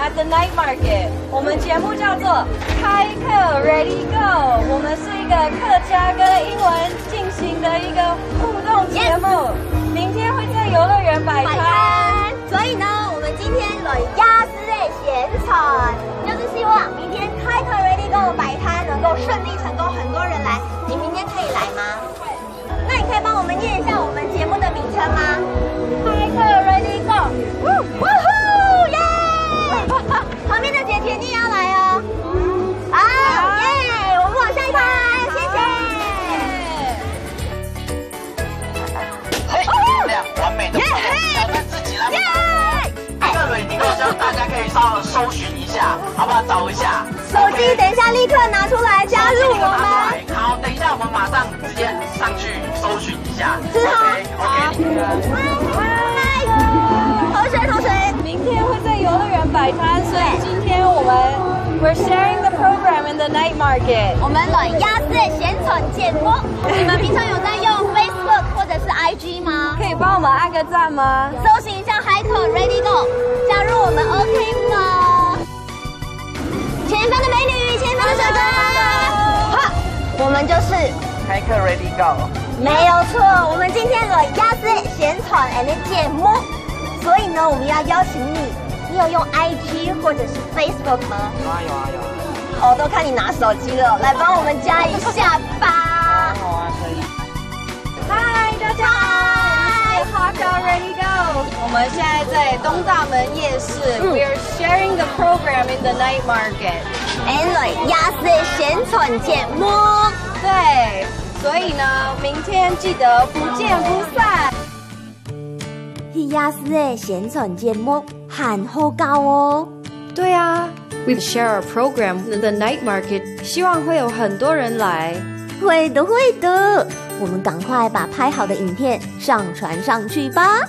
at the night market。我们节目叫做开课 Ready Go， 我们是一个客家跟英文进行的一个互动节目。明天会在游乐园摆摊，所以呢，我们今天来鸭子的现场，就是希望明天开课 Ready Go 摆摊能够顺利成功，很多人来。你明天可以来吗？那你可以帮我们念一下我们节目的名称吗？开课 Ready Go， 呜呼耶！旁边的姐姐你也要来哦。好耶！我们往下一排，谢谢。嘿，漂亮，完美的挑战自己来。开课 Ready Go， 希望大家可以稍微搜寻一下，好不好？找一下。手机等一下立刻拿出来加入我们。好，等一下我们马上直接上去搜寻一下。是哈。嗨，同学，明天会在游乐园摆摊，所以今天we're sharing the program in the night market。我们来鸭子现场节目。你们平常有在用 Facebook 或者是 IG 吗？可以帮我们按个赞吗？搜寻一下海口 Ready Go， 加入我们 OK 吗？前方的美女，前方的帅哥，好，我们就是开课 Ready Go， 没有错。我们今天来鸭子现场的节目，所以呢，我们要邀请你。你有用 IG 或者是 Facebook 吗？有啊。我都看你拿手机了，来帮我们加一下吧。好啊，可以。嗨，大家好，我们是 Hawk Ready Go。我们现在在东大门夜市，We are sharing the program in the night market。来鸭子现场节目，对，所以呢，明天记得不见不散。鸭子的现场节目很好搞哦。对啊 ，We share our program in the night market， 希望会有很多人来。会的，会的。我们赶快把拍好的影片上传上去吧。